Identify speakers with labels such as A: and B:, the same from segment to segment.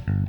A: Hello,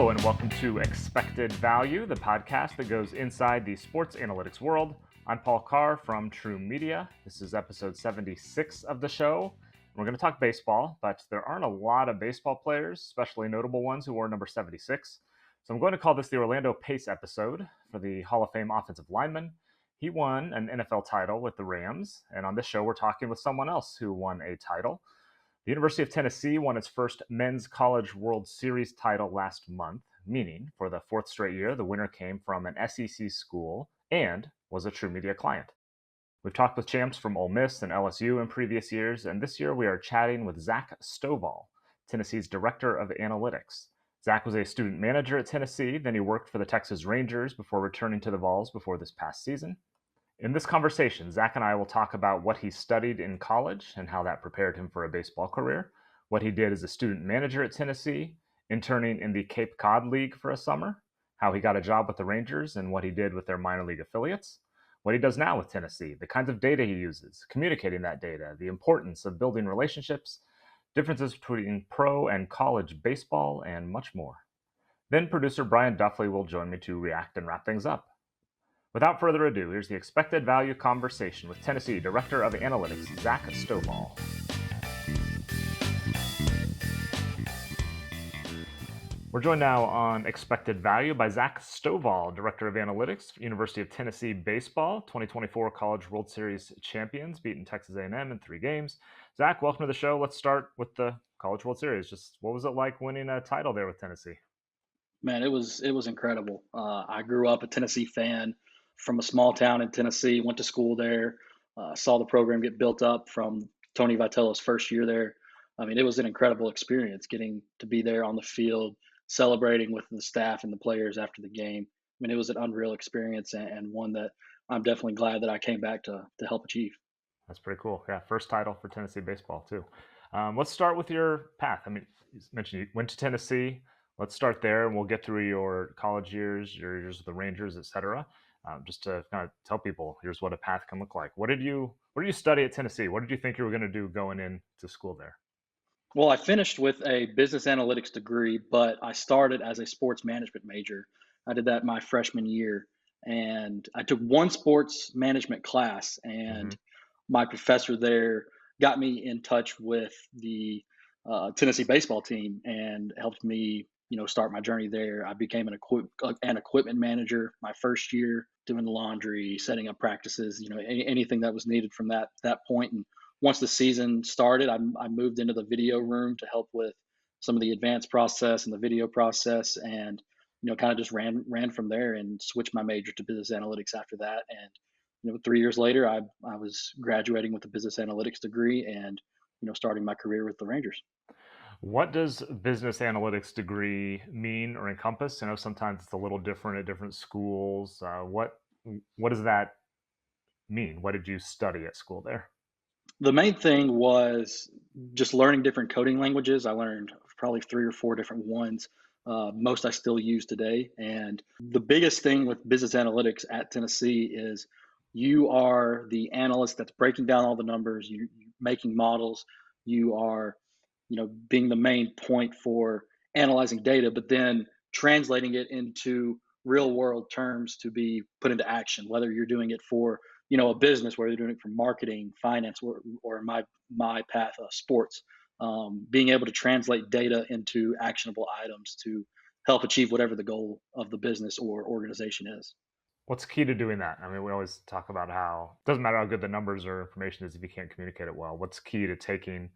A: and welcome to Expected Value, the podcast that goes inside the sports analytics world. I'm Paul Carr from True Media. This is episode 76 of the show. We're going to talk baseball, but there aren't a lot of baseball players, especially notable ones who wore number 76. So I'm going to call this the Orlando Pace episode for the Hall of Fame offensive lineman. He won an NFL title with the Rams, and on this show we're talking with someone else who won a title. The University of Tennessee won its first Men's College World Series title last month, meaning for the fourth straight year, the winner came from an SEC school and was a True Media client. We've talked with champs from Ole Miss and LSU in previous years, and this year we are chatting with Zach Stovall, Tennessee's Director of Analytics. Zach was a student manager at Tennessee, then he worked for the Texas Rangers before returning to the Vols before this past season. In this conversation, Zach and I will talk about what he studied in college and how that prepared him for a baseball career, what he did as a student manager at Tennessee, interning in the Cape Cod League for a summer, how he got a job with the Rangers and what he did with their minor league affiliates, what he does now with Tennessee, the kinds of data he uses, communicating that data, the importance of building relationships, differences between pro and college baseball, and much more. Then producer Brian Duffley will join me to react and wrap things up. Without further ado, here's the Expected Value conversation with Tennessee Director of Analytics, Zach Stovall. We're joined now on Expected Value by Zach Stovall, Director of Analytics, University of Tennessee Baseball, 2024 College World Series champions, beating Texas A&M in 3 games. Zach, welcome to the show. Let's start with the College World Series. Just what was it like winning a title there with Tennessee?
B: Man, it was incredible. I grew up a Tennessee fan from a small town in Tennessee, went to school there, saw the program get built up from Tony Vitello's first year there. I mean, it was an incredible experience getting to be there on the field, celebrating with the staff and the players after the game. I mean, it was an unreal experience and one that I'm definitely glad that I came back to help achieve.
A: That's pretty cool. Yeah, first title for Tennessee baseball too. Let's start with your path. I mean, you mentioned you went to Tennessee. Let's start there, and we'll get through your college years, your years with the Rangers, et cetera. Just to kind of tell people, here's what a path can look like. What did you study at Tennessee? What did you think you were going to do going into school there?
B: Well, I finished with a business analytics degree, but I started as a sports management major. I did that my freshman year, and I took one sports management class, and my professor there got me in touch with the Tennessee baseball team and helped me, start my journey there. I became an equipment manager my first year, doing the laundry, setting up practices, anything that was needed from that point. And once the season started, I moved into the video room to help with some of the advanced process and the video process, and kind of just ran from there and switched my major to business analytics after that. And 3 years later, I was graduating with a business analytics degree and starting my career with the Rangers.
A: What does business analytics degree mean or encompass? I know sometimes it's a little different at different schools. What does that mean? What did you study at school there?
B: The main thing was just learning different coding languages. I learned probably 3 or 4 different ones. Most I still use today. And the biggest thing with business analytics at Tennessee is you are the analyst that's breaking down all the numbers, you making models, you are, being the main point for analyzing data, but then translating it into real world terms to be put into action, whether you're doing it for a business, where you're doing it for marketing, finance, or my path, sports. Being able to translate data into actionable items to help achieve whatever the goal of the business or organization is.
A: What's key to doing that? I mean, we always talk about how it doesn't matter how good the numbers or information is if you can't communicate it well. What's key to taking,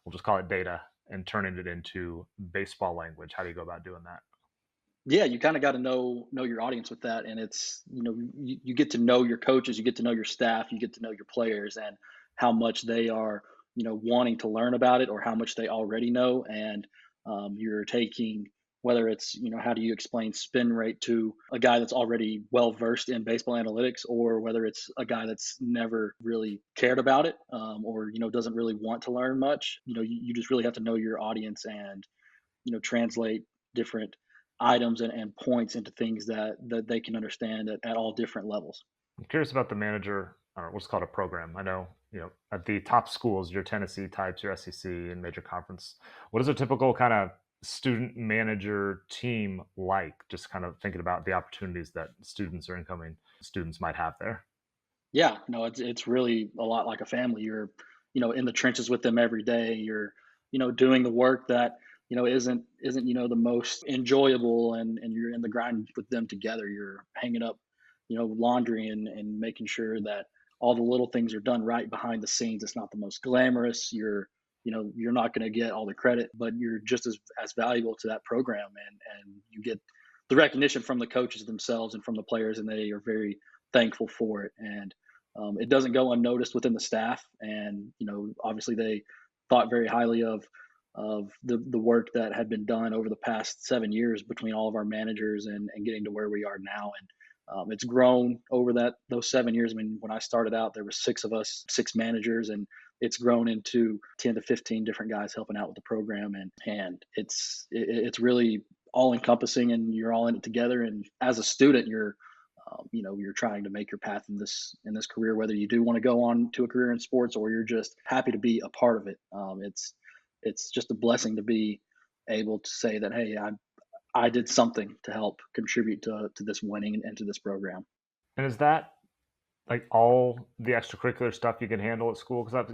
A: we'll just call it data, and turning it into baseball language? How do you go about doing that?
B: Yeah, you kind of got to know your audience with that, and it's you get to know your coaches, you get to know your staff, you get to know your players, and how much they are wanting to learn about it, or how much they already know. And you're taking, whether it's how do you explain spin rate to a guy that's already well versed in baseball analytics, or whether it's a guy that's never really cared about it, or doesn't really want to learn much. You just really have to know your audience and translate different items and points into things that they can understand at all different levels.
A: I'm curious about the manager, or what's called a program. I know, at the top schools, your Tennessee types, your SEC and major conference. What is a typical kind of student manager team like? Just kind of thinking about the opportunities that students or incoming students might have there.
B: Yeah, no, it's really a lot like a family. You're, in the trenches with them every day. You're, doing the work that, isn't, the most enjoyable, and you're in the grind with them together. You're hanging up, laundry and making sure that all the little things are done right behind the scenes. It's not the most glamorous. You're not going to get all the credit, but you're just as valuable to that program, and you get the recognition from the coaches themselves and from the players, and they are very thankful for it. And it doesn't go unnoticed within the staff, and obviously they thought very highly of the work that had been done over the past 7 years between all of our managers, and getting to where we are now. And it's grown over those 7 years. I mean, when I started out, there were six of us, six managers, and it's grown into 10 to 15 different guys helping out with the program, and it's really all encompassing, and you're all in it together. And as a student, you're trying to make your path in this career, whether you do want to go on to a career in sports or you're just happy to be a part of it. It's just a blessing to be able to say that, hey, I did something to help contribute to this winning and to this program.
A: And is that like all the extracurricular stuff you can handle at school? Because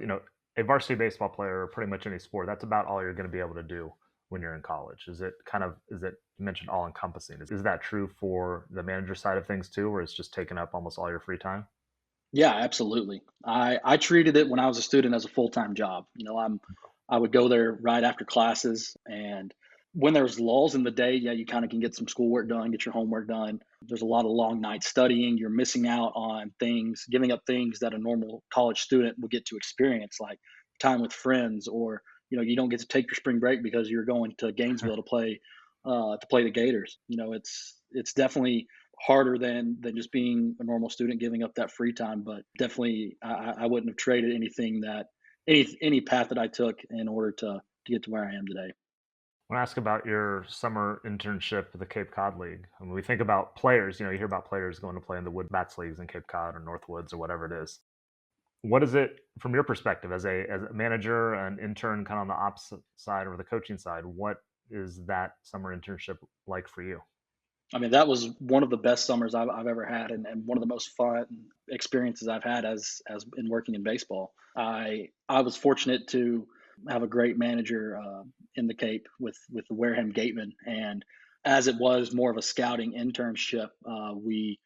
A: a varsity baseball player or pretty much any sport, that's about all you're going to be able to do when you're in college. Is it you mentioned all encompassing? Is that true for the manager side of things too, where it's just taking up almost all your free time?
B: Yeah, absolutely. I treated it when I was a student as a full-time job. I would go there right after classes, and when there's lulls in the day, yeah, you kind of can get some schoolwork done, get your homework done. There's a lot of long nights studying. You're missing out on things, giving up things that a normal college student would get to experience, like time with friends, or you don't get to take your spring break because you're going to Gainesville to play the Gators. It's definitely harder than just being a normal student giving up that free time. But definitely, I wouldn't have traded any path that I took in order to get to where I am today.
A: I want to ask about your summer internship at the Cape Cod League. I mean, we think about players, you hear about players going to play in the Wood Bats leagues in Cape Cod or Northwoods or whatever it is. What is it from your perspective as a manager, an intern, kind of on the opposite side or the coaching side? What is that summer internship like for you?
B: I mean, that was one of the best summers I've ever had, and one of the most fun experiences I've had as in working in baseball. I was fortunate to have a great manager in the Cape with the Wareham Gateman, and as it was more of a scouting internship, we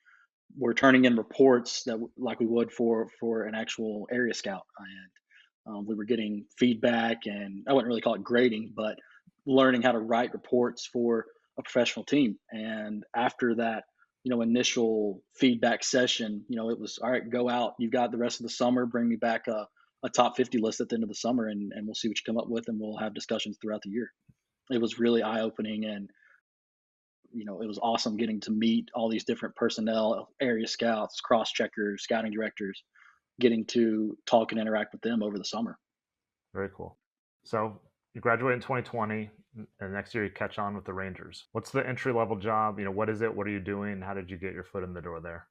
B: were turning in reports like we would for an actual area scout, and we were getting feedback, and I wouldn't really call it grading, but learning how to write reports for a professional team. And after that, initial feedback session, it was all right. Go out. You've got the rest of the summer. Bring me back a top 50 list at the end of the summer, and we'll see what you come up with, and we'll have discussions throughout the year. It was really eye opening, and it was awesome getting to meet all these different personnel, area scouts, cross checkers, scouting directors, getting to talk and interact with them over the summer.
A: Very cool. So you graduate in 2020, and next year you catch on with the Rangers. What's the entry level job? What is it? What are you doing? How did you get your foot in the door there?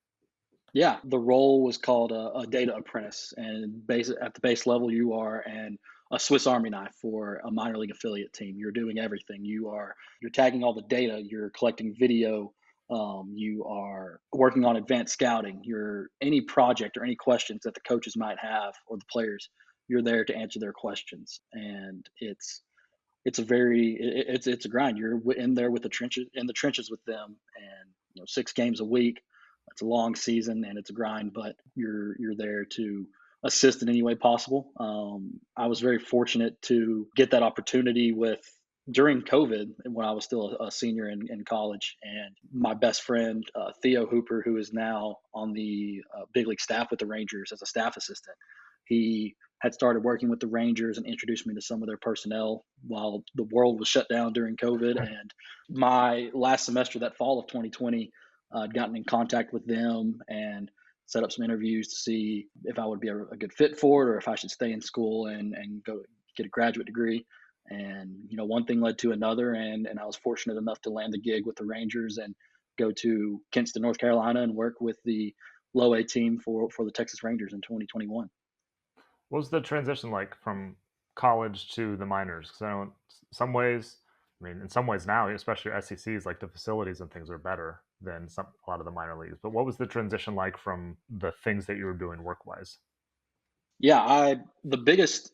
B: Yeah, the role was called a data apprentice, and at the base level, you are a Swiss Army knife for a minor league affiliate team. You're doing everything. You're tagging all the data. You're collecting video. You are working on advanced scouting. You're any project or any questions that the coaches might have or the players. You're there to answer their questions, and it's a grind. You're in there with the trenches with them, and 6 games a week. It's a long season and it's a grind, but you're there to assist in any way possible. I was very fortunate to get that opportunity with during COVID when I was still a senior in college, and my best friend Theo Hooper, who is now on the big league staff with the Rangers as a staff assistant, he had started working with the Rangers and introduced me to some of their personnel while the world was shut down during COVID. And my last semester, that fall of 2020, I'd gotten in contact with them and set up some interviews to see if I would be a good fit for it, or if I should stay in school and go get a graduate degree. And one thing led to another, and I was fortunate enough to land the gig with the Rangers and go to Kinston, North Carolina, and work with the low A team for the Texas Rangers in 2021.
A: What was the transition like from college to the minors? Because I know in some ways, I mean, in some ways now, especially SECs, like the facilities and things are better than a lot of the minor leagues. But what was the transition like from the things that you were doing work wise?
B: Yeah, I the biggest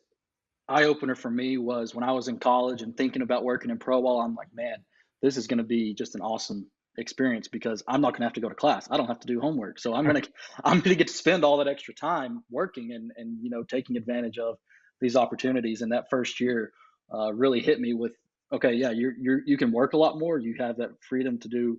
B: eye opener for me was when I was in college and thinking about working in pro ball. I'm like, man, this is going to be just an awesome experience because I'm not going to have to go to class. I don't have to do homework, so I'm gonna get to spend all that extra time working and taking advantage of these opportunities. And that first year really hit me with, okay, yeah, you can work a lot more. You have that freedom to do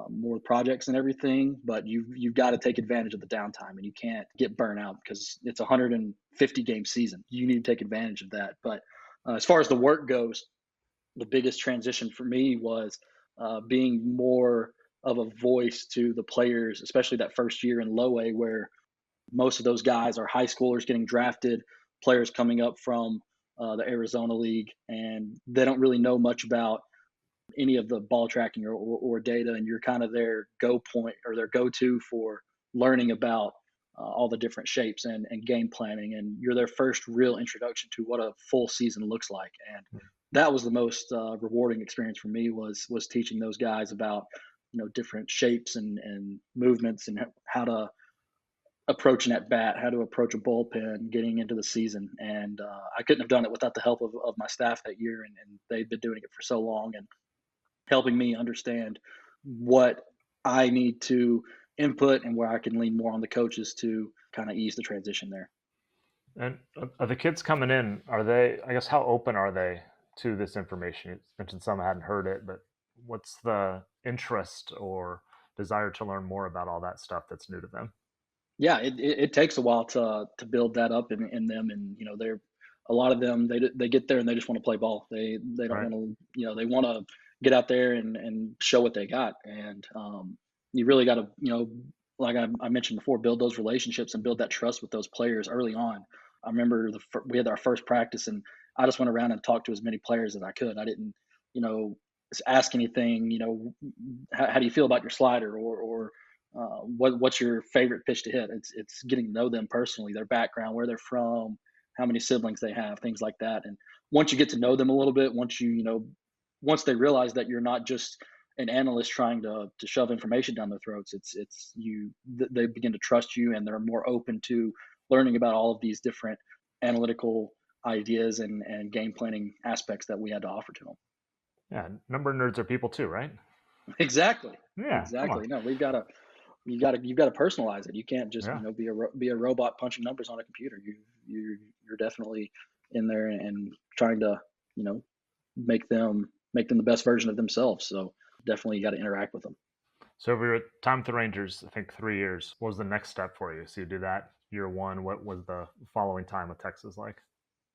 B: more projects and everything, but you've got to take advantage of the downtime, and you can't get burnt out because it's a 150 game season. You need to take advantage of that. But as far as the work goes, the biggest transition for me was being more of a voice to the players, especially that first year in low A, where most of those guys are high schoolers getting drafted, players coming up from the Arizona League, and they don't really know much about any of the ball tracking or data, and you're kind of their go point or their go to for learning about all the different shapes and game planning. And you're their first real introduction to what a full season looks like. And that was the most rewarding experience for me was teaching those guys about different shapes and movements and how to approach an at bat, how to approach a bullpen, getting into the season. And I couldn't have done it without the help of my staff that year, and they've been doing it for so long. And helping me understand what I need to input and where I can lean more on the coaches to kind of ease the transition there.
A: And are the kids coming in, are they, I guess, how open are they to this information? You mentioned some hadn't heard it, but what's the interest or desire to learn more about all that stuff that's new to them?
B: Yeah, it takes a while to build that up in them, and they're a lot of them they get there and they just want to play ball. They don't
A: Right.
B: want to they want to get out there and show what they got. And you really got to like I mentioned before, build those relationships and build that trust with those players early on. I remember we had our first practice, and I just went around and talked to as many players as I could. I didn't you know ask anything. How do you feel about your slider, or what's your favorite pitch to hit? It's getting to know them personally, their background, where they're from, how many siblings they have, things like that. And once you get to know them a little bit, once they realize that you're not just an analyst trying to shove information down their throats, they begin to trust you, and they're more open to learning about all of these different analytical ideas and game planning aspects that we had to offer to them.
A: Yeah. Number nerds are people too, right?
B: Exactly.
A: Yeah. Come on.
B: Exactly. No, you've got to personalize it. You can't just
A: Yeah.
B: be a robot punching numbers on a computer. You're definitely in there and trying to you know make them the best version of themselves. So definitely you got to interact with them.
A: So over your time with the Rangers, I think 3 years, what was the next step for you? So you do that year one. What was the following time with Texas like?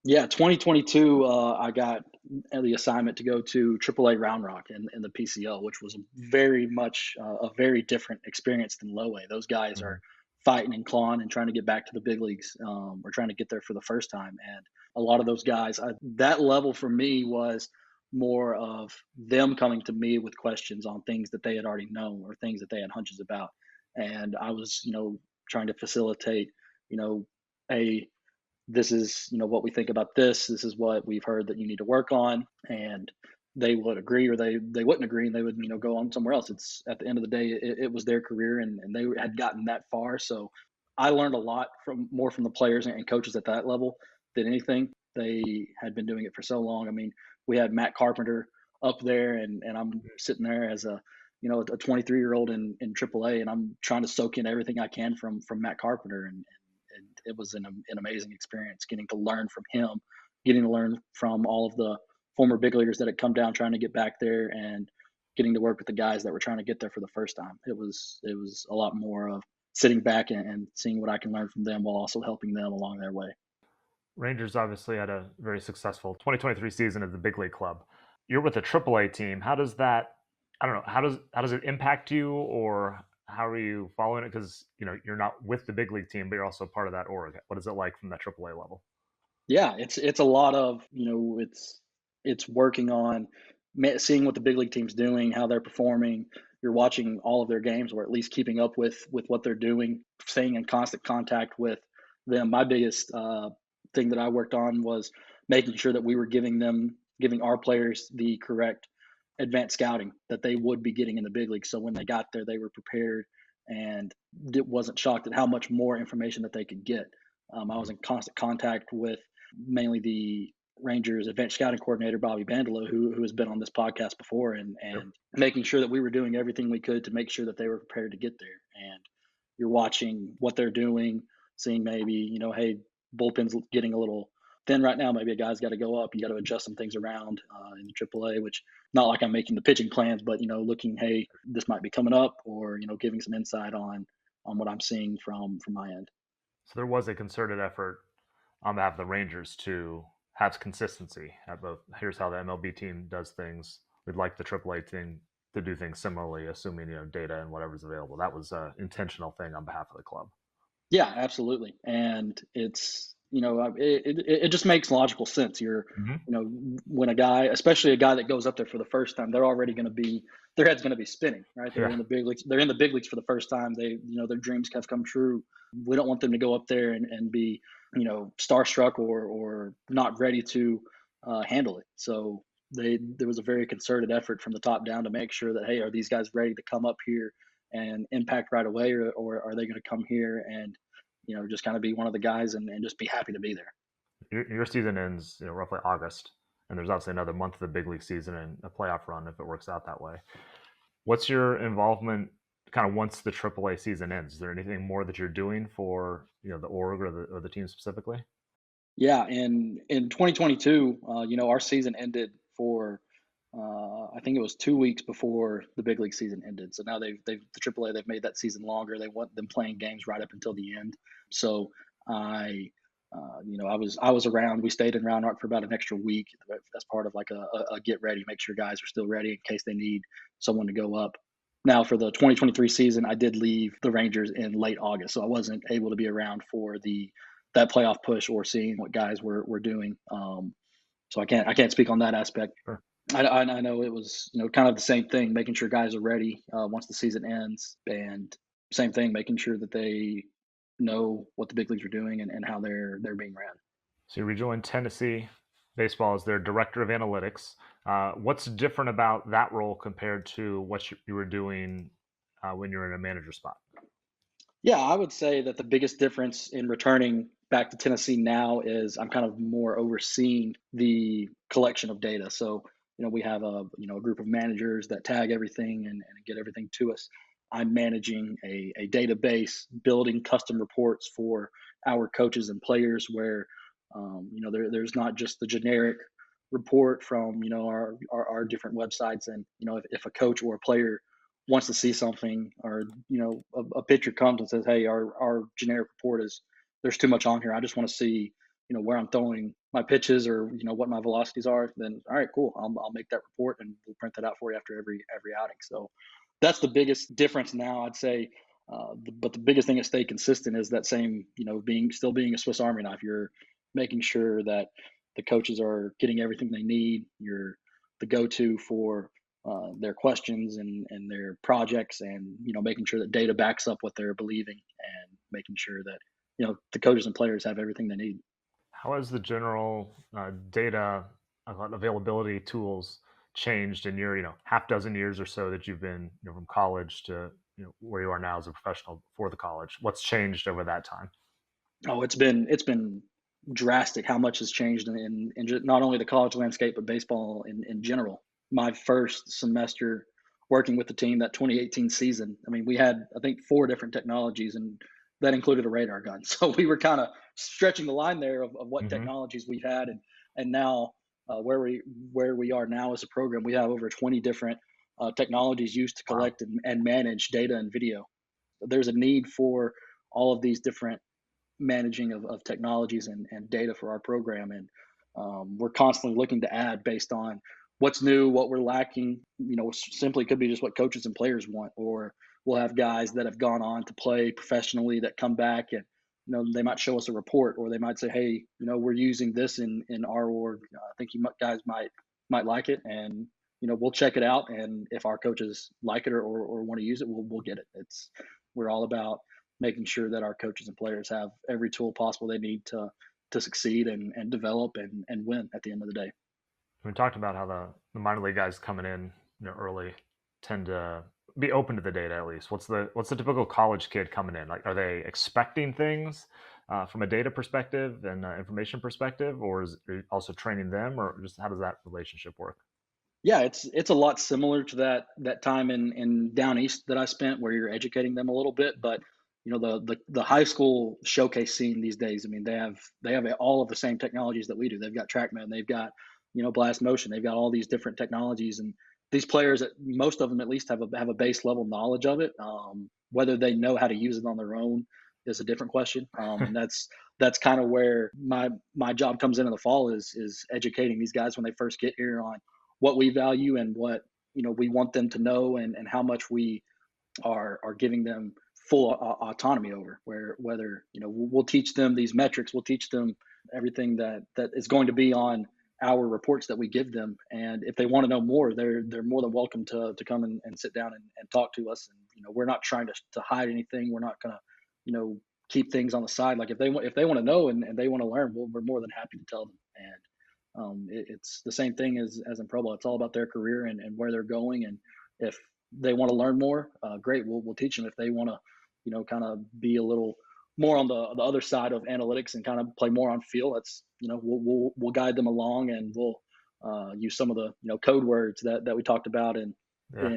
B: Yeah, 2022, I got the assignment to go to AAA Round Rock in the PCL, which was very much a very different experience than Low A. Those guys
A: Hmm.
B: are fighting and clawing and trying to get back to the big leagues, or trying to get there for the first time. And a lot of those guys, that level for me was more of them coming to me with questions on things that they had already known or things that they had hunches about. And I was, trying to facilitate, you know, a this is what we think about this is what we've heard that you need to work on. And they would agree or they wouldn't agree, and they would go on somewhere else. It's at the end of the day, it was their career, and they had gotten that far. So I learned a lot from the players and coaches at that level than anything. They had been doing it for so long. I mean, we had Matt Carpenter up there, and I'm sitting there as a 23-year-old in AAA, and I'm trying to soak in everything I can from Matt Carpenter. And it was an amazing experience getting to learn from him, getting to learn from all of the former big leaguers that had come down trying to get back there, and getting to work with the guys that were trying to get there for the first time. It was a lot more of sitting back and seeing what I can learn from them while also helping them along their way.
A: Rangers obviously had a very successful 2023 season as the big league club. You're with a AAA team. How does that? I don't know. How does it impact you, or how are you following it? Because you're not with the big league team, but you're also part of that org. What is it like from that AAA level?
B: Yeah, it's a lot of, it's it's working on seeing what the big league team's doing, how they're performing. You're watching all of their games, or at least keeping up with what they're doing, staying in constant contact with them. My biggest thing that I worked on was making sure that we were giving our players the correct advanced scouting that they would be getting in the big league. So when they got there, they were prepared and wasn't shocked at how much more information that they could get. I was
A: Mhm.
B: in constant contact with mainly the Rangers advanced scouting coordinator Bobby Bandolo, who has been on this podcast before, and
A: Yep.
B: making sure that we were doing everything we could to make sure that they were prepared to get there. And you're watching what they're doing, seeing maybe hey, bullpen's getting a little thin right now. Maybe a guy's got to go up. You got to adjust some things around in the AAA, which not like I'm making the pitching plans, but looking, hey, this might be coming up, or giving some insight on what I'm seeing from my end.
A: So there was a concerted effort on behalf of the Rangers to have consistency at both. Here's how the MLB team does things. We'd like the AAA team to do things similarly, assuming data and whatever's available. That was an intentional thing on behalf of the club.
B: Yeah, absolutely. And it's, it just makes logical sense.
A: Hmm.
B: When a guy, especially a guy that goes up there for the first time, they're already going to be, their head's going to be spinning, right? They're
A: Yeah.
B: in the big leagues. They're in the big leagues for the first time. Their dreams have come true. We don't want them to go up there and be, starstruck or not ready to handle it. So there was a very concerted effort from the top down to make sure that, hey, are these guys ready to come up here and impact right away, or are they going to come here and just kind of be one of the guys and just be happy to be there?
A: Your season ends roughly August, and there's obviously another month of the big league season and a playoff run if it works out that way. What's your involvement kind of once the AAA season ends? Is there anything more that you're doing for the org or the team specifically?
B: Yeah, in 2022, our season ended for I think it was 2 weeks before the big league season ended. So now they've the AAA, they've made that season longer. They want them playing games right up until the end. So I I was around. We stayed in Round Rock for about an extra week as part of like a get ready, make sure guys are still ready in case they need someone to go up. Now for the 2023 season, I did leave the Rangers in late August, so I wasn't able to be around for the that playoff push or seeing what guys were doing. So I can't speak on that aspect.
A: Sure.
B: I know it was kind of the same thing, making sure guys are ready once the season ends, and same thing, making sure that they know what the big leagues are doing and how they're being ran.
A: So you rejoined Tennessee Baseball as their director of analytics. What's different about that role compared to what you were doing when you were in a manager spot?
B: Yeah, I would say that the biggest difference in returning back to Tennessee now is I'm kind of more overseeing the collection of data. So, we have a group of managers that tag everything and get everything to us. I'm managing a database, building custom reports for our coaches and players where, there's not just the generic report from, our different websites. And, if a coach or a player wants to see something, or a pitcher comes and says, hey, our generic report is, there's too much on here, I just want to see where I'm throwing my pitches, or what my velocities are, then all right, cool, I'll make that report and we'll print that out for you after every outing. So that's the biggest difference now, I'd say. But the biggest thing to stay consistent is that same, being a Swiss Army knife. You're making sure that the coaches are getting everything they need. You're the go-to for their questions and their projects, and making sure that data backs up what they're believing, and making sure that the coaches and players have everything they need.
A: How has the general data availability tools changed in your half dozen years or so that you've been from college to where you are now as a professional for the college? What's changed over that time?
B: Oh, it's been drastic how much has changed in not only the college landscape but baseball in general. My first semester working with the team, that 2018 season, I mean, we had I think four different technologies, and that included a radar gun. So we were kind of stretching the line there of what
A: Hmm.
B: technologies we've had, and now where we are now as a program, we have over 20 different technologies used to
A: Wow.
B: collect and manage data and video. There's a need for all of these different managing of technologies and data for our program. And we're constantly looking to add based on what's new, what we're lacking. Simply could be just what coaches and players want, or we'll have guys that have gone on to play professionally that come back, and they might show us a report, or they might say, hey, we're using this in our org. I think you guys might might like it, and we'll check it out. And if our coaches like it or want to use it, we'll get it. We're all about making sure that our coaches and players have every tool possible they need to succeed and develop and win at the end of the day.
A: We talked about how the minor league guys coming in, early tend to be open to the data at least. What's the typical college kid coming in? Like, are they expecting things from a data perspective and information perspective, or is it also training them, or just how does that relationship work?
B: Yeah, it's a lot similar to that time in down east that I spent, where you're educating them a little bit. But the high school showcase scene these days, I mean, they have all of the same technologies that we do. They've got TrackMan, they've got Blast Motion, they've got all these different technologies, and these players, most of them at least have a base level knowledge of it. Whether they know how to use it on their own is a different question, and that's kind of where my job comes in the fall is educating these guys when they first get here on what we value and what we want them to know, and how much we are giving them full autonomy over, where whether we'll teach them these metrics, we'll teach them everything that is going to be on our reports that we give them. And if they want to know more, they're more than welcome to come and sit down and talk to us. And we're not trying to hide anything. We're not going to keep things on the side. Like if they want to know and they want to learn, we're more than happy to tell them. And it's the same thing as in Pro Bowl. It's all about their career and where they're going. And if they want to learn more, great. We'll teach them. If they want to, kind of be a little more on the other side of analytics and kind of play more on feel, that's we'll guide them along, and we'll use some of the code words that we talked about
A: Yeah.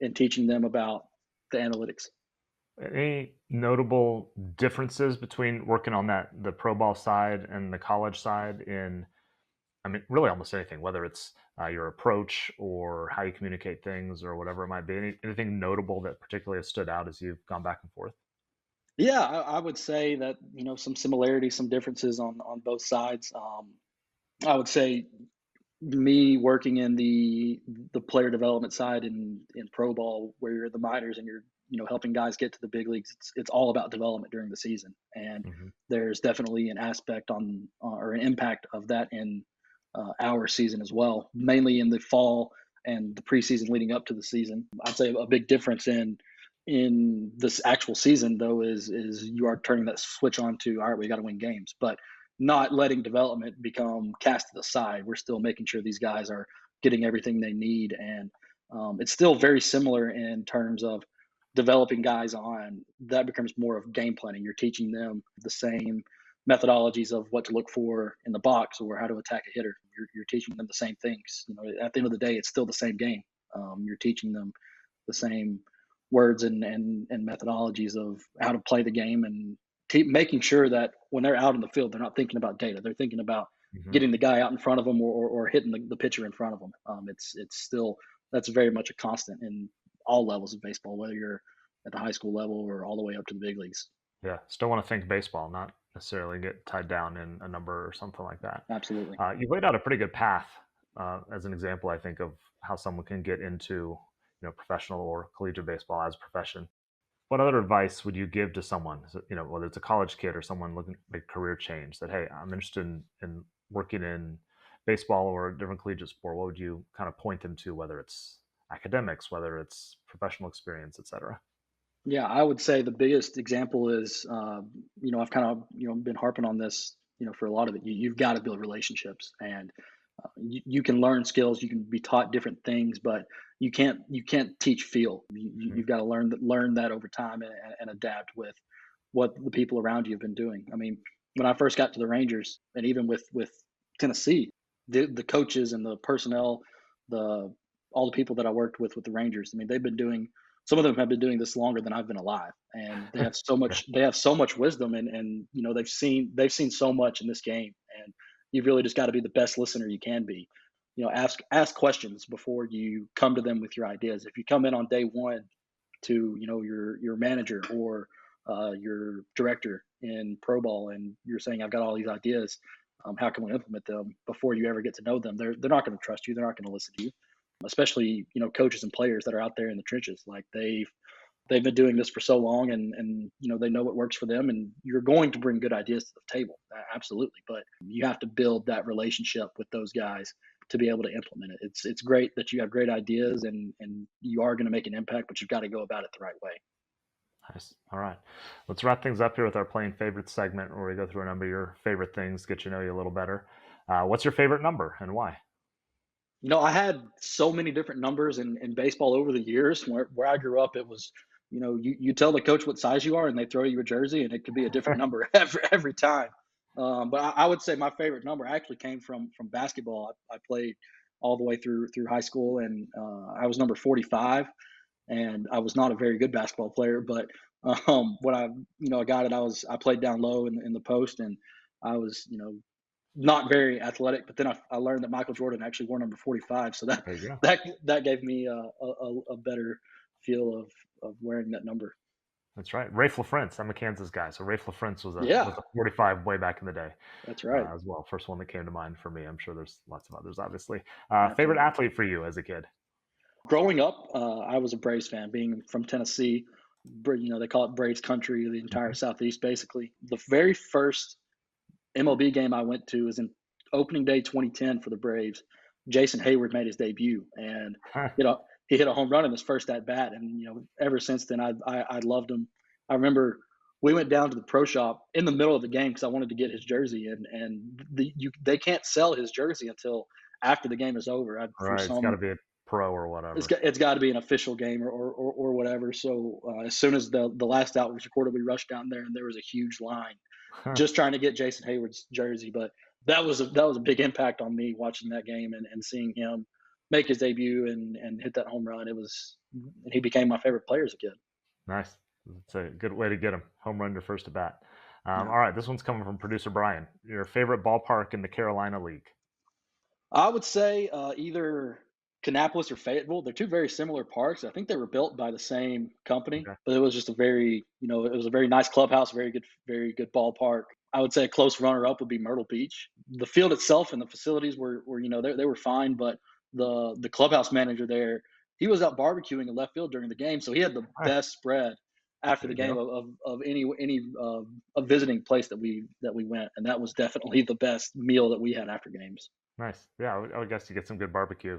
B: in teaching them about the analytics.
A: Any notable differences between working on the pro ball side and the college side in, I mean, really almost anything, whether it's your approach or how you communicate things or whatever it might be. Anything notable that particularly has stood out as you've gone back and forth?
B: Yeah, I would say that some similarities, some differences on both sides. I would say me working in the player development side in pro ball, where you're in the minors and you're helping guys get to the big leagues. It's all about development during the season, and
A: Hmm.
B: there's definitely an aspect on or an impact of that in our season as well, mainly in the fall and the preseason leading up to the season. I'd say a big difference in this actual season though is you are turning that switch on to, all right, we got to win games, but not letting development become cast to the side. We're still making sure these guys are getting everything they need, and it's still very similar in terms of developing guys on that becomes more of game planning. You're teaching them the same methodologies of what to look for in the box or how to attack a hitter. You're teaching them the same things. At the end of the day, it's still the same game. You're teaching them the same words and methodologies of how to play the game, and making sure that when they're out in the field, they're not thinking about data. They're thinking about
A: Hmm.
B: getting the guy out in front of them, or hitting the pitcher in front of them. It's still, that's very much a constant in all levels of baseball, whether you're at the high school level or all the way up to the big leagues.
A: Yeah, still want to think baseball, not necessarily get tied down in a number or something like that.
B: Absolutely.
A: You've laid out a pretty good path as an example, I think, of how someone can get into professional or collegiate baseball as a profession. What other advice would you give to someone, whether it's a college kid or someone looking to make a career change, that, hey, I'm interested in working in baseball or a different collegiate sport? What would you kind of point them to, whether it's academics, whether it's professional experience, et cetera?
B: Yeah, I would say the biggest example is, I've kind of, been harping on this, for a lot of it. You've got to build relationships, and you can learn skills, you can be taught different things, but you can't teach feel.
A: Mhm.
B: You've got to learn that over time, and adapt with what the people around you have been doing. I mean, when I first got to the Rangers, and even with Tennessee, the coaches and the personnel, the all the people that I worked with the Rangers, I mean, they've been doing, some of them have been doing this longer than I've been alive, and
A: Yeah.
B: they have so much wisdom, and they've seen so much in this game, and you've really just got to be the best listener you can be. Ask questions before you come to them with your ideas. If you come in on day one to your manager or your director in pro ball, and you're saying, I've got all these ideas, how can we implement them, before you ever get to know them, they're not going to trust you, they're not going to listen to you. Especially coaches and players that are out there in the trenches, like they've been doing this for so long, and they know what works for them, and you're going to bring good ideas to the table, absolutely, but you have to build that relationship with those guys, to be able to implement it. It's great that you have great ideas and you are going to make an impact, but you've got to go about it the right way.
A: Nice. All right. Let's wrap things up here with our playing favorites segment where we go through a number of your favorite things, get to know you a little better. What's your favorite number and why?
B: I had so many different numbers in baseball over the years. Where I grew up, it was, you tell the coach what size you are, and they throw you a jersey, and it could be a different number every time. But I would say my favorite number actually came from basketball. I played all the way through high school, and I was number 45, and I was not a very good basketball player. But when I got it, I played down low in the post, and I was not very athletic, but then I learned that Michael Jordan actually wore number 45, so that
A: There you go.
B: that that gave me a better feel of wearing that number.
A: That's right. Rafe LaFrentz. I'm a Kansas guy, so Rafe LaFrentz was
B: Yeah,
A: a 45 way back in the day
B: that's right.
A: as well. First one that came to mind for me. I'm sure there's lots of others, obviously. Favorite
B: Absolutely.
A: athlete for you as a kid?
B: Growing up, I was a Braves fan. Being from Tennessee, they call it Braves country, the entire
A: Mhm.
B: Southeast, basically. The very first MLB game I went to was in opening day 2010 for the Braves. Jason Hayward made his debut, and he hit a home run in his first at bat. And ever since then, I loved him. I remember we went down to the pro shop in the middle of the game because I wanted to get his jersey, and they can't sell his jersey until after the game is over.
A: All
B: For
A: right. It's got to
B: some
A: be a pro or
B: it's
A: whatever.
B: got it's got to be an official game or whatever. So as soon as the last out was recorded, we rushed down there, and there was a huge line just trying to get Jason Hayward's jersey. But that was a big impact on me watching that game and seeing him make his debut and hit that home run. He became my favorite player as a kid.
A: Nice. It's a good way to get him. Home run your first at bat.
B: Yeah.
A: All right. This one's coming from producer Brian. Your favorite ballpark in the Carolina League?
B: I would say either Kannapolis or Fayetteville. They're two very similar parks. I think they were built by the same company,
A: Okay.
B: but it was just it was a very nice clubhouse, very good ballpark. I would say a close runner-up would be Myrtle Beach. The field itself and the facilities were they were fine, but the clubhouse manager there, he was out barbecuing in left field during the game, so he had the
A: Nice.
B: best spread after
A: There
B: the
A: you
B: game
A: go.
B: of any a visiting place that we went, and that was definitely the best meal that we had after games.
A: Nice. Yeah, I would guess you get some good barbecue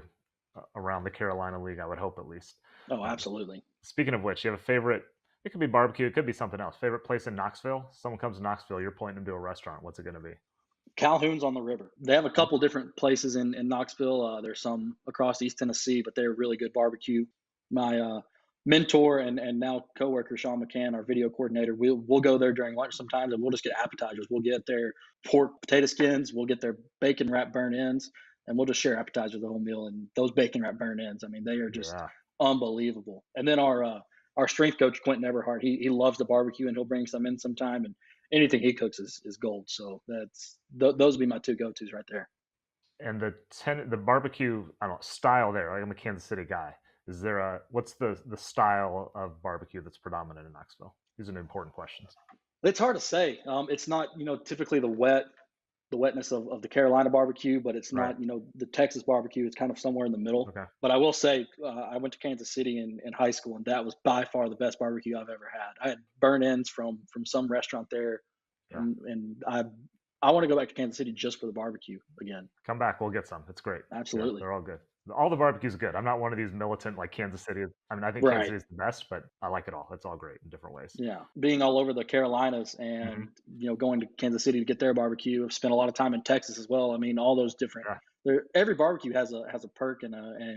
A: around the Carolina League. I would hope at least.
B: Oh,
A: Uh,
B: absolutely.
A: Speaking of which, you have a favorite? It could be barbecue. It could be something else. Favorite place in Knoxville? Someone comes to Knoxville. You're pointing them to a restaurant. What's it going to be?
B: Calhoun's on the river. They have a
A: Mm,
B: couple different places in Knoxville. There's some across East Tennessee, but they're really good barbecue. My mentor and now coworker Sean McCann, our video coordinator, we'll go there during lunch sometimes, and we'll just get appetizers. We'll get their pork potato skins, we'll get their bacon wrap burnt ends, and we'll just share appetizers the whole meal. And those bacon wrap burnt ends, I mean, they are just
A: yeah.
B: unbelievable. And then our strength coach Quentin Everhart, he loves the barbecue, and he'll bring some in sometime. And anything he cooks is gold. So those would be my two go tos right there.
A: And the barbecue, I don't know, style there. Like I'm a Kansas City guy. Is there a what's the style of barbecue that's predominant in Knoxville? These are important questions.
B: It's hard to say. It's not typically the wetness of the Carolina barbecue, but it's
A: Right.
B: not the Texas barbecue. It's kind of somewhere in the middle.
A: Okay.
B: But I will say I went to Kansas City in high school, and that was by far the best barbecue I've ever had. I had burn ends from some restaurant there,
A: Yeah.
B: and I want to go back to Kansas City just for the barbecue again.
A: Come back, we'll get some. It's great. Yeah,
B: Absolutely.
A: they're all good. All the barbecue's good. I'm not one of these militant like Kansas City. I mean, I think Kansas
B: Right.
A: City is the best, but I like it all. It's all great in different ways.
B: Yeah, being all over the Carolinas
A: Hmm.
B: and going to Kansas City to get their barbecue. I've spent a lot of time in Texas as well. I mean, all those different.
A: Yeah.
B: Every barbecue has a perk and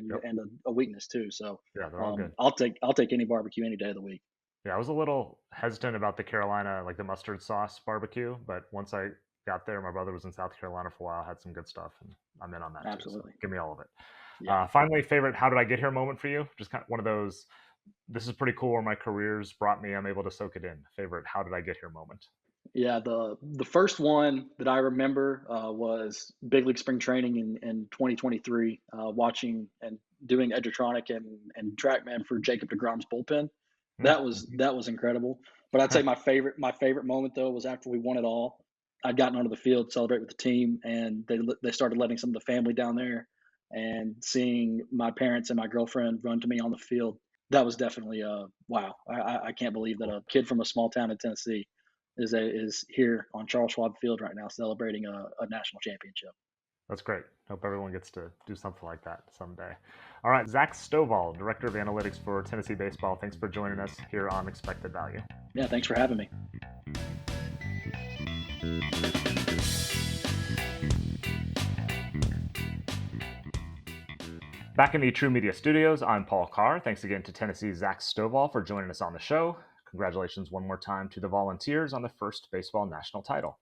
A: Yep.
B: a weakness too. So
A: Yeah, they're all good.
B: I'll take any barbecue any day of the week.
A: Yeah, I was a little hesitant about the Carolina, like the mustard sauce barbecue, but once I got there, my brother was in South Carolina for a while, had some good stuff, and I'm in on that too. So
B: Absolutely.
A: give me all of it.
B: Yeah.
A: Finally, favorite "How did I get here" moment for you? Just kind of one of those. This is pretty cool where my career's brought me. I'm able to soak it in. Favorite "How did I get here" moment.
B: Yeah, the first one that I remember was big league spring training in 2023, watching and doing Edgertronic and TrackMan for Jacob DeGrom's bullpen.
A: Mm,
B: That was incredible. But I'd say my favorite moment though was after we won it all. I'd gotten onto the field, celebrate with the team, and they started letting some of the family down there, and seeing my parents and my girlfriend run to me on the field. That was definitely wow. I can't believe that
A: cool.
B: a kid from a small town in Tennessee is here on Charles Schwab Field right now celebrating a national championship.
A: That's great. Hope everyone gets to do something like that someday. All right, Zach Stovall, Director of Analytics for Tennessee Baseball. Thanks for joining us here on Expected Value.
B: Yeah, thanks for having me.
A: Back in the True Media studios, I'm Paul Carr. Thanks again to Tennessee's Zach Stovall for joining us on the show. Congratulations one more time to the Volunteers on the first baseball national title.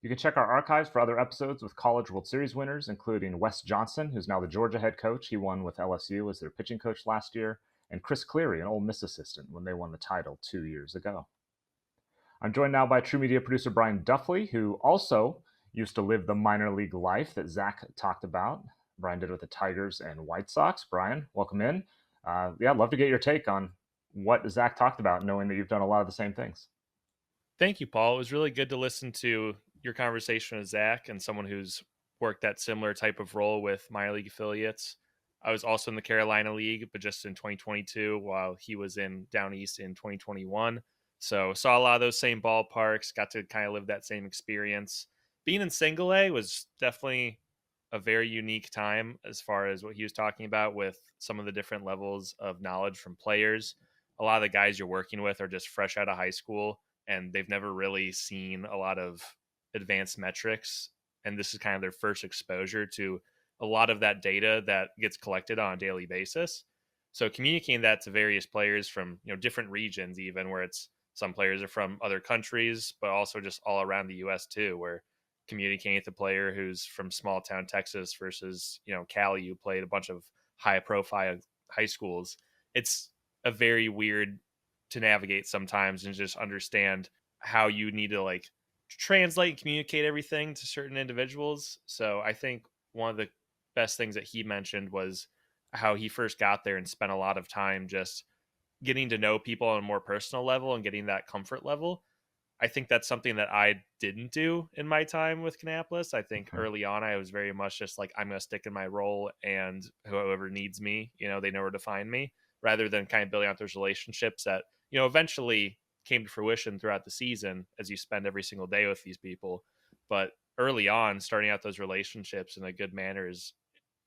A: You can check our archives for other episodes with College World Series winners, including Wes Johnson, who's now the Georgia head coach. He won with LSU as their pitching coach last year, and Chris Cleary, an Ole Miss assistant, when they won the title 2 years ago. I'm joined now by True Media producer Brian Duffley, who also used to live the minor league life that Zach talked about. Brian did with the Tigers and White Sox. Brian, welcome in. Yeah, I'd love to get your take on what Zach talked about, knowing that you've done a lot of the same things.
C: Thank you, Paul. It was really good to listen to your conversation with Zach and someone who's worked that similar type of role with minor league affiliates. I was also in the Carolina League, but just in 2022 while he was in down east in 2021. So saw a lot of those same ballparks, got to kind of live that same experience. Being in single A was definitely a very unique time as far as what he was talking about with some of the different levels of knowledge from players. A lot of the guys you're working with are just fresh out of high school and they've never really seen a lot of advanced metrics. And this is kind of their first exposure to a lot of that data that gets collected on a daily basis. So communicating that to various players from different regions, even where it's some players are from other countries, but also just all around the U.S. too, where communicating with a player who's from small town Texas versus Cali, who played a bunch of high profile high schools. It's a very weird to navigate sometimes and just understand how you need to like translate and communicate everything to certain individuals. So I think one of the best things that he mentioned was how he first got there and spent a lot of time just getting to know people on a more personal level and getting that comfort level. I think that's something that I didn't do in my time with Kannapolis. I think early on I was very much just like, I'm going to stick in my role and whoever needs me, they know where to find me, rather than kind of building out those relationships that, eventually came to fruition throughout the season as you spend every single day with these people. But early on, starting out those relationships in a good manner is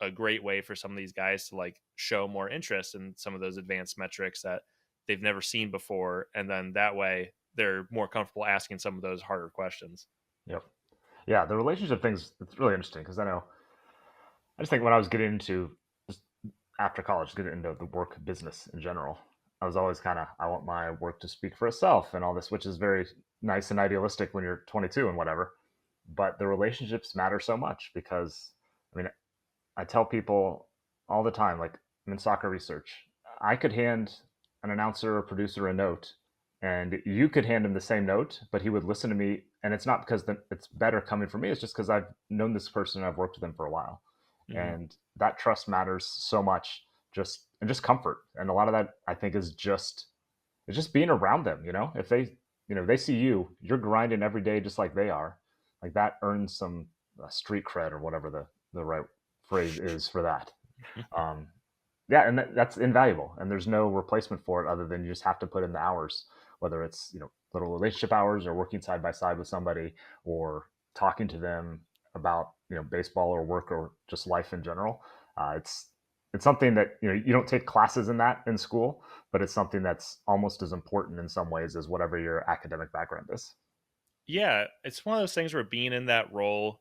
C: a great way for some of these guys to like show more interest in some of those advanced metrics that they've never seen before. And then that way they're more comfortable asking some of those harder questions.
A: Yep. Yeah, the relationship thing's it's really interesting because I just think when I was getting into just after college, getting into the work business in general, I was always kind of I want my work to speak for itself and all this, which is very nice and idealistic when you're 22 and whatever. But the relationships matter so much because I mean, I tell people all the time, like I'm in soccer research, I could hand an announcer or producer a note and you could hand him the same note, but he would listen to me. And it's not because it's better coming from me. It's just because I've known this person and I've worked with them for a while.
C: Mm-hmm.
A: And that trust matters so much, just comfort. And a lot of that I think is just being around them, if they see you're grinding every day just like they are, like that earns some street cred or whatever the right phrase is for that. Um, yeah, and that's invaluable, and there's no replacement for it other than you just have to put in the hours, whether it's little relationship hours or working side by side with somebody or talking to them about baseball or work or just life in general. It's something that you don't take classes in that in school, but it's something that's almost as important in some ways as whatever your academic background is.
C: Yeah, it's one of those things where being in that role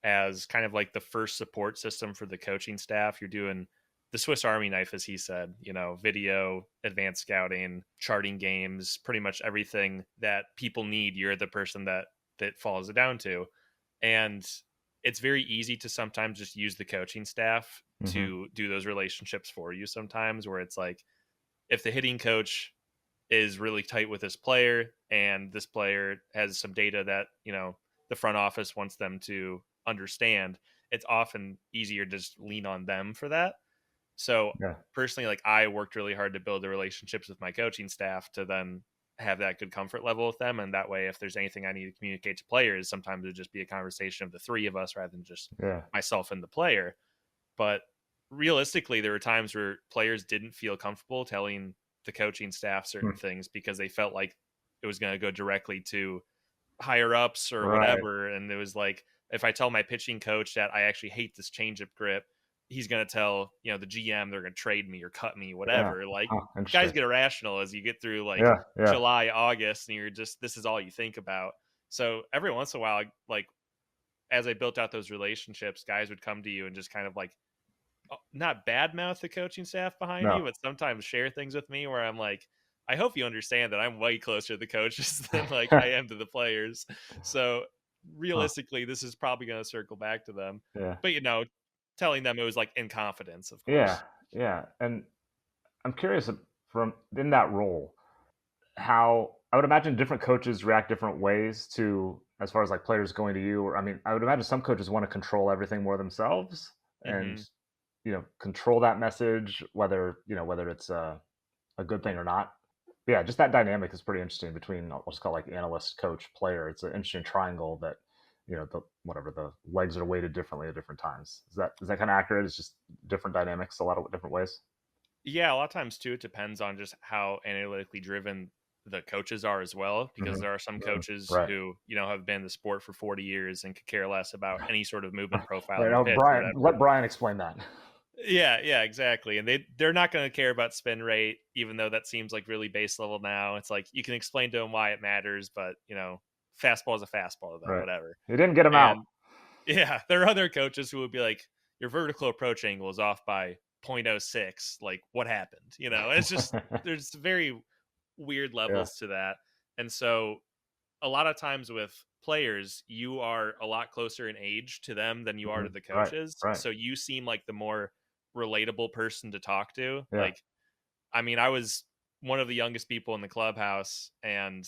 C: as kind of like the first support system for the coaching staff, you're doing the Swiss Army knife, as he said, video, advanced scouting, charting games, pretty much everything that people need. You're the person that falls it down to. And it's very easy to sometimes just use the coaching staff
A: Mm-hmm.
C: to do those relationships for you sometimes, where it's like if the hitting coach is really tight with this player and this player has some data that the front office wants them to understand, it's often easier to just lean on them for that. So
A: Yeah.
C: personally, like I worked really hard to build the relationships with my coaching staff to then have that good comfort level with them. And that way, if there's anything I need to communicate to players, sometimes it'd just be a conversation of the three of us rather than just
A: Yeah.
C: myself and the player. But realistically, there were times where players didn't feel comfortable telling the coaching staff certain things because they felt like it was going to go directly to higher ups or
A: Right.
C: whatever. And it was like if I tell my pitching coach that I actually hate this changeup grip, he's going to tell, the GM they're going to trade me or cut me,
A: Yeah.
C: whatever. Like,
A: Huh,
C: guys
A: interesting.
C: get irrational as you get through like
A: Yeah. Yeah.
C: July, August, and this is all you think about. So every once in a while, like as I built out those relationships, guys would come to you and just kind of like not badmouth the coaching staff behind you,
A: No.
C: but sometimes share things with me where I'm like, I hope you understand that I'm way closer to the coaches than like I am to the players. So
A: Huh.
C: realistically, this is probably going to circle back to them.
A: Yeah.
C: But telling them it was like in confidence, of
A: Yeah.
C: course.
A: Yeah. And I'm curious from in that role, how I would imagine different coaches react different ways to as far as like players going to you. Or I mean, I would imagine some coaches want to control everything more themselves and
C: Hmm.
A: control that message, whether it's a good thing or not. But yeah, just that dynamic is pretty interesting between I'll just call it like analyst, coach, player. It's an interesting triangle that the legs are weighted differently at different times. Is that kind of accurate? It's just different dynamics, a lot of different ways.
C: Yeah, a lot of times too, it depends on just how analytically driven the coaches are as well, because
A: Hmm.
C: there are some
A: Hmm.
C: coaches
A: Right.
C: who, have been in the sport for 40 years and could care less about any sort of movement profile
A: Right.
C: in the
A: Now,
C: pitch or
A: Brian,
C: whatever.
A: let Brian explain that.
C: Yeah, exactly. And they're not going to care about spin rate, even though that seems like really base level now. It's like you can explain to them why it matters, but fastball is a fastball to them,
A: Right.
C: whatever.
A: He didn't get him out.
C: And yeah, there are other coaches who would be like, your vertical approach angle is off by 0.06. Like, what happened? It's just there's very weird
A: Yeah.
C: levels to that. And so a lot of times with players, you are a lot closer in age to them than you are
A: Hmm.
C: to the
A: Right.
C: coaches.
A: Right.
C: So you seem like the more relatable person to talk to.
A: Yeah.
C: Like, I mean, I was one of the youngest people in the clubhouse, and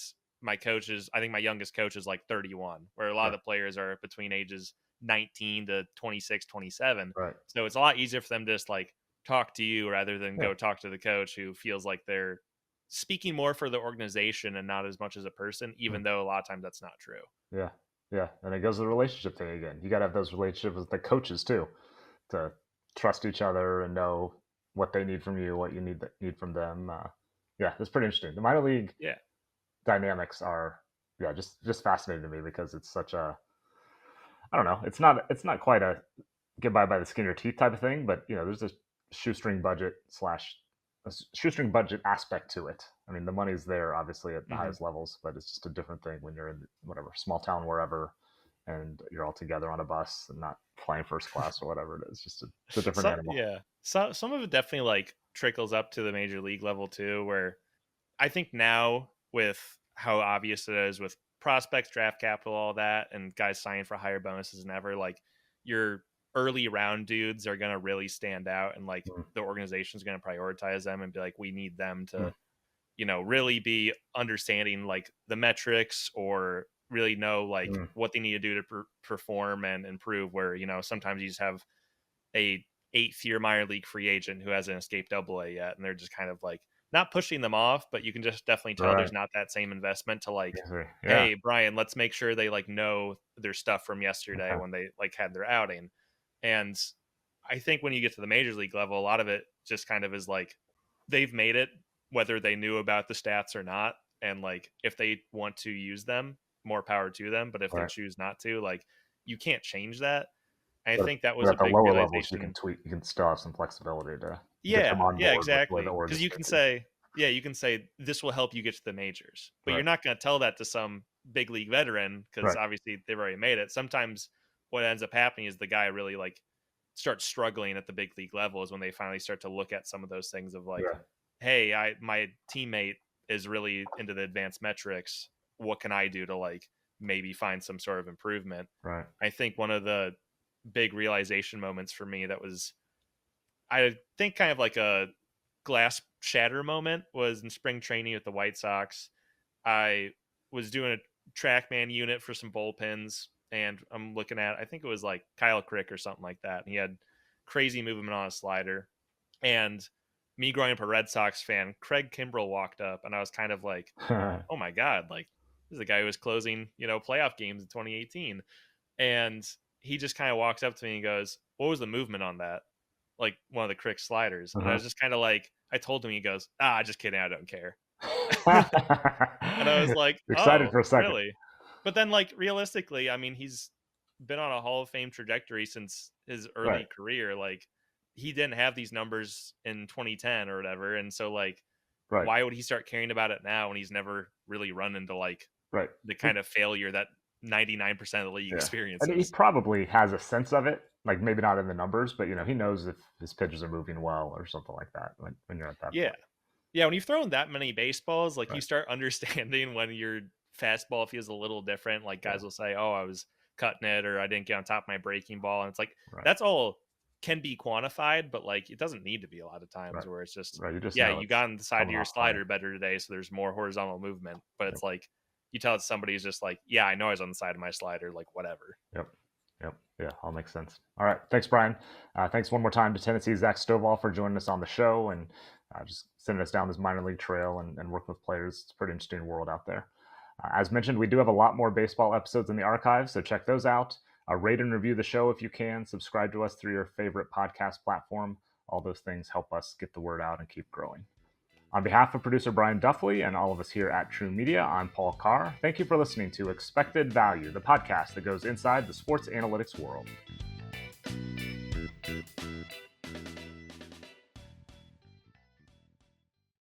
C: I think my youngest coach is like 31, where a lot of
A: Yeah.
C: the players are between ages 19 to 26, 27.
A: Right.
C: So it's a lot easier for them to just like talk to you rather than
A: Yeah.
C: go talk to the coach who feels like they're speaking more for the organization and not as much as a person,
A: Mm.
C: even though a lot of times that's not true.
A: Yeah. Yeah. And it goes to the relationship thing again. You got to have those relationships with the coaches too, to trust each other and know what they need from you, what you need from them. Yeah, it's pretty interesting. The minor league
C: Yeah.
A: dynamics are, yeah, just fascinating to me because it's such a, I don't know, it's not quite a get by the skin of your teeth type of thing, but there's a shoestring budget slash a shoestring budget aspect to it. I mean, the money's there obviously at the
C: Hmm.
A: highest levels, but it's just a different thing when you're in whatever small town wherever, and you're all together on a bus and not flying first class or whatever it is. It's a different
C: So
A: animal.
C: yeah, so some of it definitely like trickles up to the major league level too, where I think now with how obvious it is with prospects, draft capital, all that, and guys signing for higher bonuses than ever, like your early round dudes are gonna really stand out, and like
A: Mm,
C: the organization's gonna prioritize them and be like, we need them
A: mm,
C: to, really be understanding like the metrics or really know like
A: mm,
C: what they need to do to perform and improve. Where sometimes you just have a eighth year minor league free agent who hasn't escaped double A yet, and they're just kind of like not pushing them off, but you can just definitely tell
A: right.
C: there's not that same investment to like,
A: Yes, sir. Yeah.
C: hey Brian, let's make sure they like know their stuff from yesterday
A: Okay.
C: when they like had their outing. And I think when you get to the major league level, a lot of it just kind of is like they've made it whether they knew about the stats or not, and like if they want to use them, more power to them, but if they
A: Right.
C: choose not to, like you can't change that. I
A: But
C: think that
A: but
C: was a
A: at the
C: big
A: lower levels, you can
C: realization.
A: tweak. You can still have some flexibility to get them
C: Yeah,
A: on
C: yeah,
A: board with the way the
C: exactly.
A: org
C: Because
A: is
C: you can
A: shaping.
C: say, yeah, you can say this will help you get to the majors, but you're
A: Right.
C: not going to tell that to some big league veteran because
A: Right.
C: obviously they've already made it. Sometimes what ends up happening is the guy really like starts struggling at the big league level is when they finally start to look at some of those things of like,
A: Yeah.
C: hey, my teammate is really into the advanced metrics. What can I do to like maybe find some sort of improvement?
A: Right.
C: I think one of the big realization moments for me that was, I think, kind of like a glass shatter moment was in spring training with the White Sox. I was doing a TrackMan unit for some bullpens, and I'm looking at, I think it was like Kyle Crick or something like that. And he had crazy movement on a slider. And me growing up a Red Sox fan, Craig Kimbrell walked up, and I was kind of like, oh my God, like this is the guy who was closing, playoff games in 2018. And he just kind of walks up to me and goes, what was the movement on that? Like one of the Crick sliders. And I
A: Uh-huh.
C: was just kind of like, I told him, he goes, just kidding, I don't care. And I was like,
A: Excited
C: oh,
A: for a second.
C: really? But then, like, realistically, I mean, he's been on a Hall of Fame trajectory since his early
A: Right.
C: career. Like, he didn't have these numbers in 2010 or whatever. And so, like,
A: Right.
C: why would he start caring about it now when he's never really run into like
A: Right.
C: the kind of failure that 99% of the league
A: Yeah. And he
C: experiences?
A: probably has a sense of it, like maybe not in the numbers, but he knows if his pitches are moving well or something like that when you're at that
C: Yeah.
A: point.
C: Yeah, when you've thrown that many baseballs, like you
A: Right.
C: start understanding when your fastball feels a little different. Like
A: Yeah.
C: guys will say, "Oh, I was cutting it," or "I didn't get on top of my breaking ball," and it's like
A: Right.
C: that's all can be quantified, but like it doesn't need to be a lot of times
A: Right.
C: where it's just,
A: Right. You just
C: yeah,
A: know
C: you
A: it's
C: got on the side of
A: coming
C: your
A: off high.
C: slider better today, so there's more horizontal movement. But
A: Yep.
C: it's like you tell somebody who's just like, "Yeah, I know I was on the side of my slider," like whatever.
A: Yep. Yep. Yeah, all makes sense. All right. Thanks, Brian. Thanks one more time to Tennessee's Zach Stovall for joining us on the show and just sending us down this minor league trail and working with players. It's a pretty interesting world out there. As mentioned, we do have a lot more baseball episodes in the archives, so check those out. Rate and review the show if you can. Subscribe to us through your favorite podcast platform. All those things help us get the word out and keep growing. On behalf of producer Brian Duffley and all of us here at True Media, I'm Paul Carr. Thank you for listening to Expected Value, the podcast that goes inside the sports analytics world.